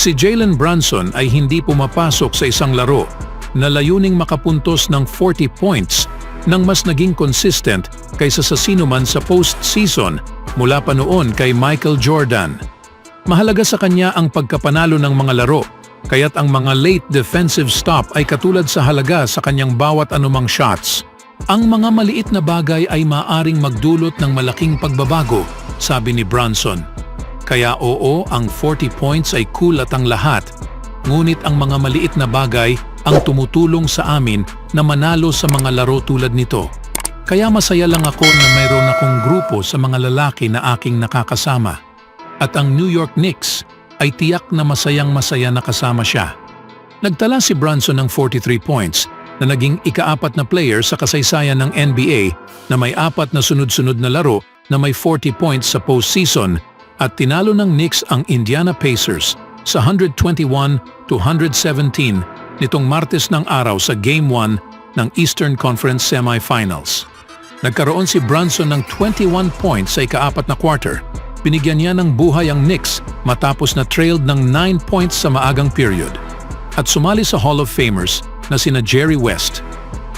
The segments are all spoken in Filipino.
Si Jalen Brunson ay hindi pumapasok sa isang laro na layuning makapuntos ng 40 points nang mas naging consistent kaysa sa sinuman sa postseason mula pa noon kay Michael Jordan. Mahalaga sa kanya ang pagkapanalo ng mga laro, kaya't ang mga late defensive stop ay katulad sa halaga sa kanyang bawat anumang shots. Ang mga maliit na bagay ay maaring magdulot ng malaking pagbabago, sabi ni Brunson. Kaya oo, ang 40 points ay cool at ang lahat, ngunit ang mga maliit na bagay ang tumutulong sa amin na manalo sa mga laro tulad nito. Kaya masaya lang ako na mayroon akong grupo sa mga lalaki na aking nakakasama. At ang New York Knicks ay tiyak na masayang-masaya na kasama siya. Nagtala si Brunson ng 43 points na naging ika-4 na player sa kasaysayan ng NBA na may 4 na sunod-sunod na laro na may 40 points sa postseason at tinalo ng Knicks ang Indiana Pacers sa 121-117 nitong Martes ng araw sa Game 1 ng Eastern Conference Semifinals. Nagkaroon si Brunson ng 21 points sa ika-4 na quarter. Binigyan niya ng buhay ang Knicks matapos na trailed ng 9 points sa maagang period. At sumali sa Hall of Famers na sina Jerry West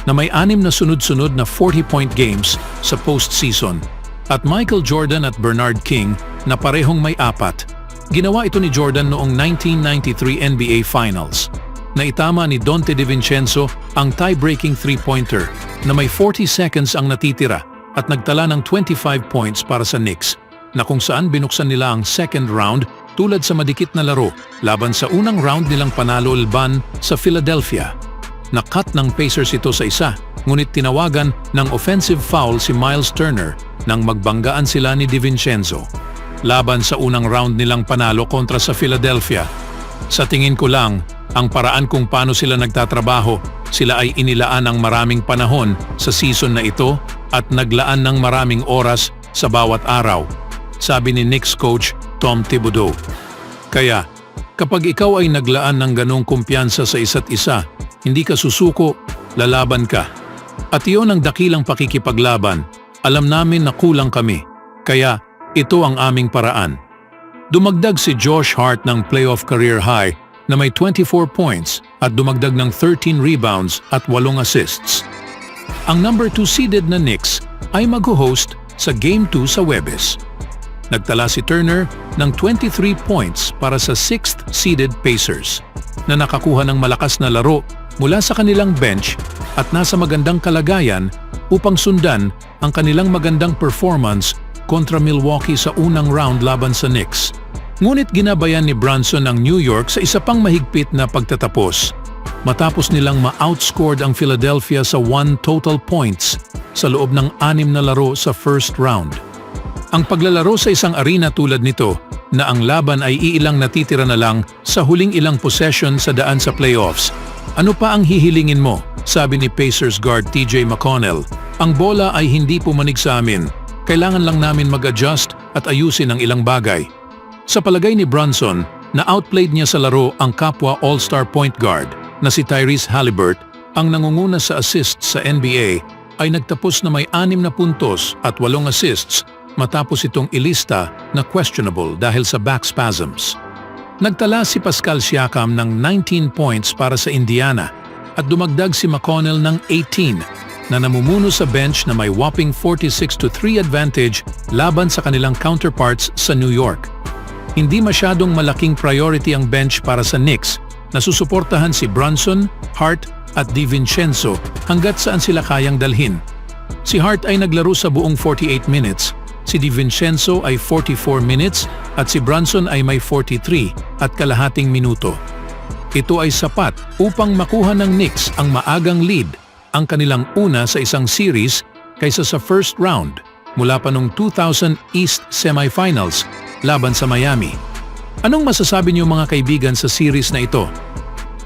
na may 6 na sunod-sunod na 40-point games sa postseason at Michael Jordan at Bernard King na parehong may 4. Ginawa ito ni Jordan noong 1993 NBA Finals. Naitama ni Donte DiVincenzo ang tie-breaking three-pointer na may 40 seconds ang natitira at nagtala ng 25 points para sa Knicks, na kung saan binuksan nila ang second round tulad sa madikit na laro laban sa unang round nilang panalo laban sa Philadelphia. Nakat ng Pacers ito sa isa, ngunit tinawagan ng offensive foul si Miles Turner nang magbanggaan sila ni DiVincenzo. Laban sa unang round nilang panalo kontra sa Philadelphia. Sa tingin ko lang, ang paraan kung paano sila nagtatrabaho, sila ay inilaan ng maraming panahon sa season na ito at naglaan ng maraming oras sa bawat araw, sabi ni Knicks coach Tom Thibodeau. Kaya, kapag ikaw ay naglaan ng ganong kumpiyansa sa isa't isa, hindi ka susuko, lalaban ka. At iyon ang dakilang pakikipaglaban. Alam namin na kulang kami, kaya ito ang aming paraan. Dumagdag si Josh Hart ng playoff career high na may 24 points at dumagdag ng 13 rebounds at 8 assists. Ang number 2 seeded na Knicks ay mag-host sa Game 2 sa Webes. Nagtala si Turner ng 23 points para sa 6th seeded Pacers na nakakuha ng malakas na laro mula sa kanilang bench at nasa magandang kalagayan upang sundan ang kanilang magandang performance kontra Milwaukee sa unang round laban sa Knicks. Ngunit ginabayan ni Brunson ang New York sa isa pang mahigpit na pagtatapos matapos nilang ma-outscored ang Philadelphia sa 1 total points sa loob ng 6 na laro sa first round. Ang paglalaro sa isang arena tulad nito na ang laban ay iilang natitira na lang sa huling ilang possession sa daan sa playoffs. Ano pa ang hihilingin mo? Sabi ni Pacers guard TJ McConnell. Ang bola ay hindi pumanig sa amin. Kailangan lang namin mag-adjust at ayusin ang ilang bagay. Sa palagay ni Brunson, na-outplayed niya sa laro ang kapwa All-Star point guard na si Tyrese Haliburton. Ang nangunguna sa assists sa NBA ay nagtapos na may 6 na puntos at 8 assists matapos itong ilista na questionable dahil sa back spasms. Nagtala si Pascal Siakam ng 19 points para sa Indiana at dumagdag si McConnell ng 18 na namumuno sa bench na may whopping 46-3 advantage laban sa kanilang counterparts sa New York. Hindi masyadong malaking priority ang bench para sa Knicks na susuportahan si Brunson, Hart at DiVincenzo hanggat saan sila kayang dalhin. Si Hart ay naglaro sa buong 48 minutes, si DiVincenzo ay 44 minutes at si Brunson ay may 43 at kalahating minuto. Ito ay sapat upang makuha ng Knicks ang maagang lead, ang kanilang una sa isang series kaysa sa first round mula pa noong 2000 East Semifinals laban sa Miami. Anong masasabi niyo mga kaibigan sa series na ito?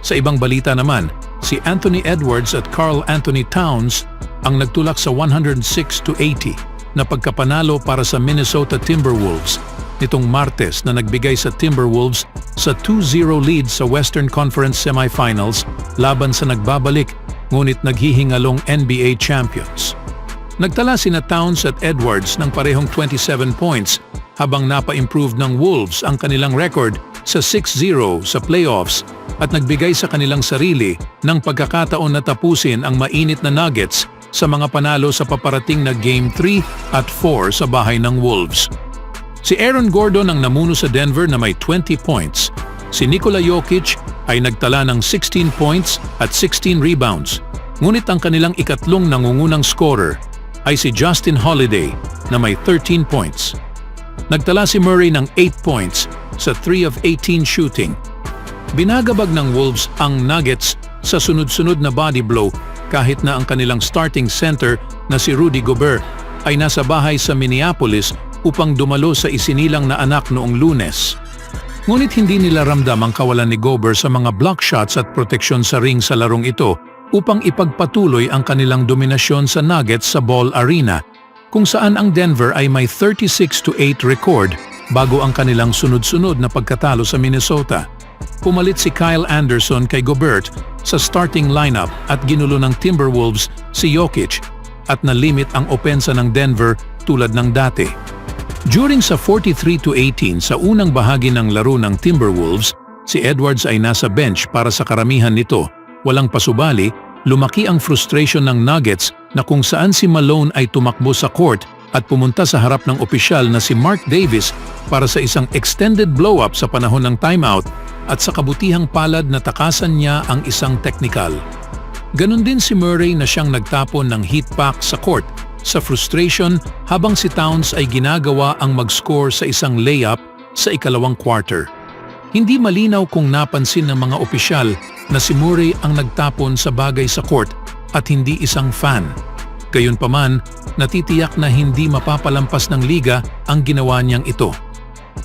Sa ibang balita naman, si Anthony Edwards at Karl Anthony Towns ang nagtulak sa 106-80 na pagkapanalo para sa Minnesota Timberwolves nitong Martes na nagbigay sa Timberwolves sa 2-0 lead sa Western Conference Semifinals laban sa nagbabalik ngunit naghihingalong NBA champions. Nagtala sina Towns at Edwards ng parehong 27 points habang napa-improve ng Wolves ang kanilang record sa 6-0 sa playoffs at nagbigay sa kanilang sarili ng pagkakataon na tapusin ang mainit na Nuggets sa mga panalo sa paparating na Game 3 at 4 sa bahay ng Wolves. Si Aaron Gordon ang namuno sa Denver na may 20 points. Si Nikola Jokic ay nagtala ng 16 points at 16 rebounds. Ngunit ang kanilang ikatlong nangungunang scorer ay si Justin Holiday na may 13 points. Nagtala si Murray ng 8 points sa 3 of 18 shooting. Binagabag ng Wolves ang Nuggets sa sunod-sunod na body blow kahit na ang kanilang starting center na si Rudy Gobert ay nasa bahay sa Minneapolis upang dumalo sa isinilang na anak noong Lunes. Ngunit hindi nila ramdam ang kawalan ni Gobert sa mga block shots at proteksyon sa ring sa larong ito upang ipagpatuloy ang kanilang dominasyon sa Nuggets sa Ball Arena, kung saan ang Denver ay may 36-8 record bago ang kanilang sunod-sunod na pagkatalo sa Minnesota. Pumalit si Kyle Anderson kay Gobert sa starting lineup at ginulo ng Timberwolves si Jokic at nalimit ang opensa ng Denver tulad ng dati. During sa 43-18 sa unang bahagi ng laro ng Timberwolves, si Edwards ay nasa bench para sa karamihan nito. Walang pasubali, lumaki ang frustration ng Nuggets na kung saan si Malone ay tumakbo sa court at pumunta sa harap ng opisyal na si Mark Davis para sa isang extended blow-up sa panahon ng timeout at sa kabutihang palad na takasan niya ang isang technical. Ganon din si Murray na siyang nagtapon ng heat pack sa court sa frustration habang si Towns ay ginagawa ang mag-score sa isang layup sa ikalawang quarter. Hindi malinaw kung napansin ng mga opisyal na si Murray ang nagtapon sa bagay sa court at hindi isang fan. Gayunpaman, natitiyak na hindi mapapalampas ng liga ang ginawa niyang ito.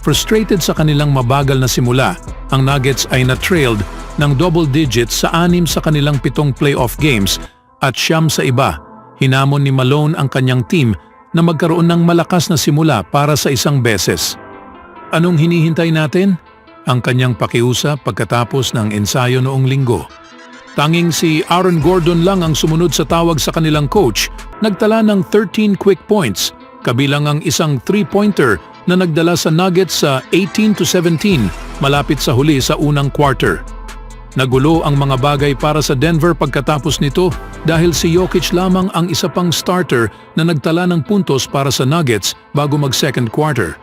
Frustrated sa kanilang mabagal na simula, ang Nuggets ay na-trailed ng double digits sa 6 sa kanilang 7 playoff games at 9 sa iba. Hinamon ni Malone ang kanyang team na magkaroon ng malakas na simula para sa isang beses. Anong hinihintay natin? Ang kanyang pakiusap pagkatapos ng ensayo noong linggo. Tanging si Aaron Gordon lang ang sumunod sa tawag sa kanilang coach, nagtala ng 13 quick points, kabilang ang isang 3-pointer na nagdala sa Nuggets sa 18-17 malapit sa huli sa unang quarter. Nagulo ang mga bagay para sa Denver pagkatapos nito dahil si Jokic lamang ang isa pang starter na nagtala ng puntos para sa Nuggets bago mag-second quarter.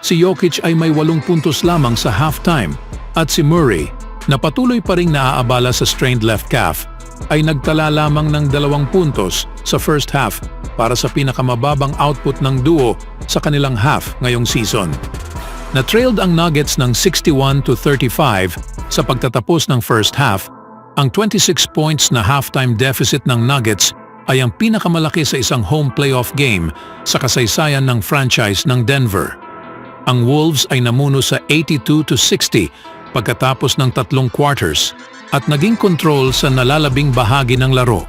Si Jokic ay may 8 puntos lamang sa halftime at si Murray, na patuloy pa ring naaabala sa strained left calf, ay nagtala lamang ng 2 puntos sa first half para sa pinakamababang output ng duo sa kanilang half ngayong season. Na-trailed ang Nuggets ng 61-35 sa pagtatapos ng first half. Ang 26 points na halftime deficit ng Nuggets ay ang pinakamalaki sa isang home playoff game sa kasaysayan ng franchise ng Denver. Ang Wolves ay namuno sa 82-60 pagkatapos ng 3 quarters at naging control sa nalalabing bahagi ng laro.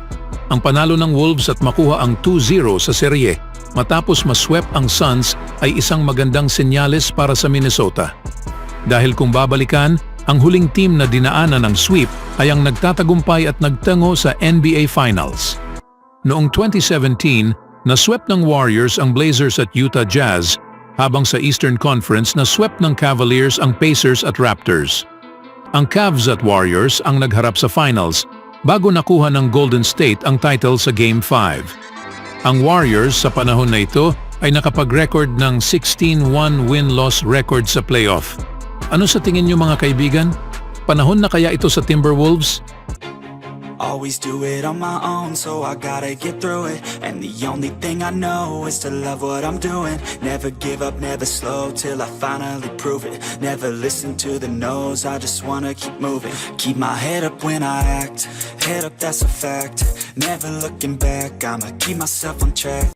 Ang panalo ng Wolves at makuha ang 2-0 sa serye matapos maswept ang Suns ay isang magandang senyales para sa Minnesota. Dahil kung babalikan, ang huling team na dinaanan ng sweep ay ang nagtatagumpay at nagtango sa NBA Finals. Noong 2017, naswept ng Warriors ang Blazers at Utah Jazz, habang sa Eastern Conference naswept ng Cavaliers ang Pacers at Raptors. Ang Cavs at Warriors ang nagharap sa finals bago nakuha ng Golden State ang title sa Game 5. Ang Warriors sa panahon na ito ay nakapag-record ng 16-1 win-loss record sa playoff. Ano sa tingin niyo mga kaibigan? Panahon na kaya ito sa Timberwolves? Always do it on my own, so I gotta get through it. And the only thing I know is to love what I'm doing. Never give up, never slow, till I finally prove it. Never listen to the no's, I just wanna keep moving. Keep my head up when I act, head up, that's a fact. Never looking back, I'ma keep myself on track.